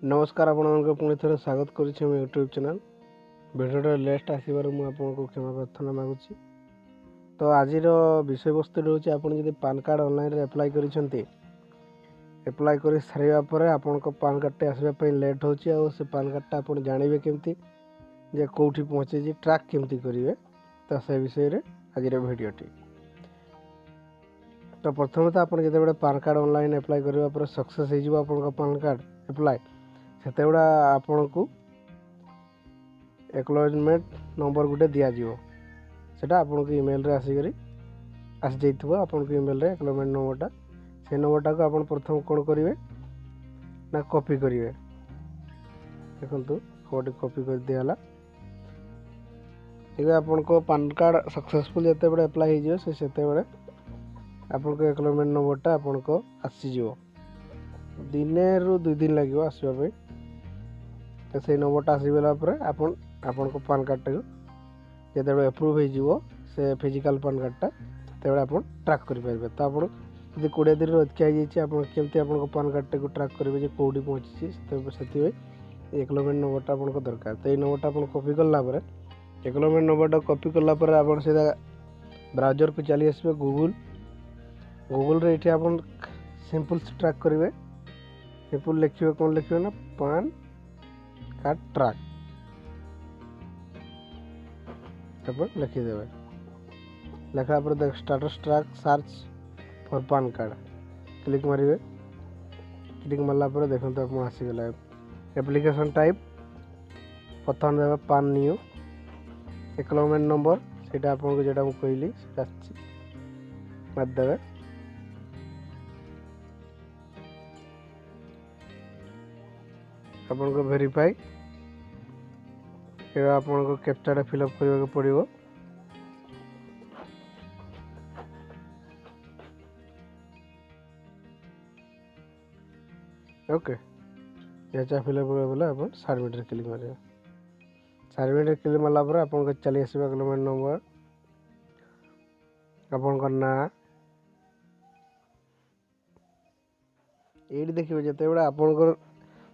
नमस्कार आपको पुणी थे स्वागत करुच्छे मो यूट्यूब चैनल भिडियो लेस्ट आसवर मुझे क्षमा प्रार्थना मागुची। तो आज विषय वस्तु रोचे आपड़ PAN card online apply apply कर सारापर आपण पान कार्ड आसवाई लेट हो पान कार्डटा आप जानवे केमती जे कौटी पहुँचे ट्रैक केमती करेंगे तो से विषय आज भिडटी। तो प्रथम तो आप जो पान कार्ड ऑनलाइन एप्लाई करने सक्सेस हो पान कार्ड एप्लाई से आपण को एक्नॉलेजमेंट नंबर गोटे दिज्व से आपको ईमेल आसिक आसी जाइए आपको ईमेल एक्नॉलेजमेंट नंबरटा से नंबरटा को आप प्रथम कौन करेंगे ना कॉपी करेंगे। देखो गोटे कॉपी कर दिगला ठीक है आपको पान कार्ड सक्सेसफुल जिते एप्लाई हो से आपको एक्नॉलेजमेंट नंबरटा आपको आसीज दिने रु 2 दिन लगे आसवाई तो से नंबरटा आसीगला आपण को पान कार्डटा जो एप्रूव हो से फिजिकल पान कार्डटा से आप ट्रैक करेंगे। तो आप 20 दिन अधिक आप केमती आप पान कार्डटा को ट्रैक करेंगे कौटी पहुँची से एक्नॉलेजमेंट नंबरटा आपको दरकार। तो ये नंबरटा आप कॉपी कलापर एक्नॉलेजमेंट नंबरटा कॉपी कलापर आप सीधा ब्राउजर को चली आसवे गूगल ये आप सिंपल से ट्रैक करेंगे। सिंपल लिखे कौन लिखे ना पान कार्ड ट्रैक लिखिदेवे लिखा पर देख status track search for PAN card click मारे क्लिक मारला देखो आप आसीगला एप्लिकेशन टाइप प्रथम देवे पान न्यू एक्नॉलेजमेंट नंबर से आपको जो कहली मारिदेवे आपको वेरीफाई आपको कैप्चाटा फिलअप करने पड़ो। ओके ये फिलअप बोले आप सबमिट क्लिक मारे सबमिट क्लिक मारला आपको चली आस एक्नॉलेजमेंट नंबर आपण ना ये देखिए जिते आप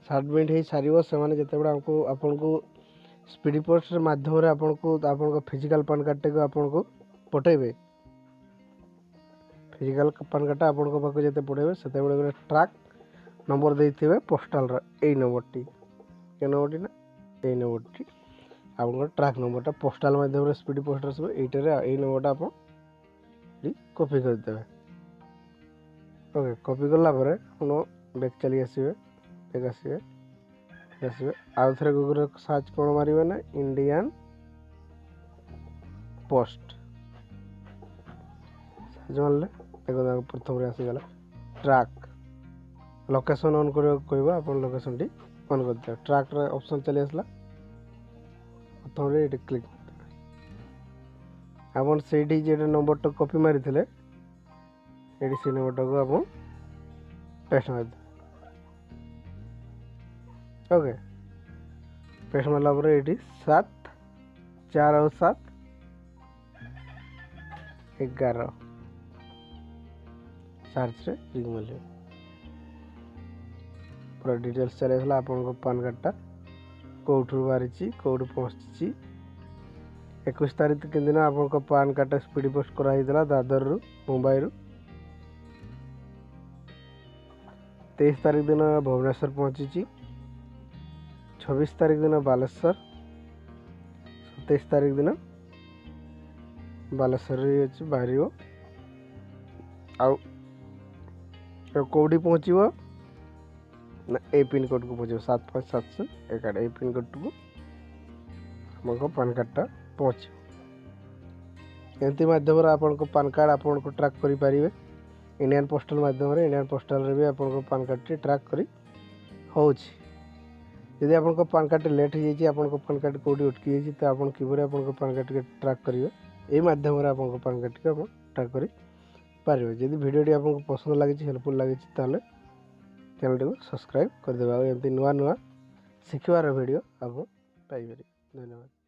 सबमिट हो सार से जिते आपन को स्पीड पोस्ट माध्यम आपको फिजिकल पान कार्ड को आपको पठेबे फिजिकल पान कार्डटा आपको पाक जो पठेबे से गोटे ट्रैक नंबर देते पोस्टाल यही नंबरटी के नंबरटी ना यही नंबरटी आपको ट्रैक नंबरटा पोस्टाल माध्यम स्पीड पोस्ट आसो यही नंबरटा आप कॉपी करदे। ओके कॉपी कलापर बैक चली आसवे बैक आसवे आसवे आउ थे गूगल सर्च कौन मारे ना इंडियन पोस्ट सर्च मारे देखो प्रथम आसीगला ट्रैक लोकेशन ऑन कर आप लोकेशन टी ऑन कर ट्रैक ऑप्शन चली आसला प्रथम ये क्लिक आप से नंबर तो कॉपी मारी थे ये से नंबरटा को आप पेस्ट मार ओके पेस्ट मारला ये 7 4 और 7 11 सर्च रे क्लिक मारे पूरा डिटेल्स चले आसला आपको पान कार्डटा कौटू बाहरी कौट पहुँची 21 तारीख के दिन आपको पान कार्डटा स्पीड पोस्ट कराइला दादर रु मुंबई रु 23 तारीख दिन भुवनेश्वर पहुँची 26 तारीख दिन बालेश्वर 27 तारीख दिन बालेश्वर बाहर कौटी पहुँचो ना ए पिन कोड को पहुँचे 7571 ए पिन कोड को हमको पान कार्डटा पहुँच एमती माध्यम आपको पान कार्ड आपको ट्रैक करें इंडियन पोस्टल माध्यम इंडियन पोस्टल रे भी आपको पान कार्ड टी ट्रैक करी हो जदि आपको पान कार्ड लेट हो जाए आपको पान कार्ड कौटी अटकी जाइए तो आप किपर आपको पान कार्ड के ट्रैक करेंगे यही माध्यम आपको पान कार्ड को ट्रैक कर पारे। जदि वीडियो आपको पसंद लगी हेल्पफुल लगी चैनल को सब्सक्राइब करदे एमती नुआ नुआ शिखबार वीडियो आप पाइबे। धन्यवाद।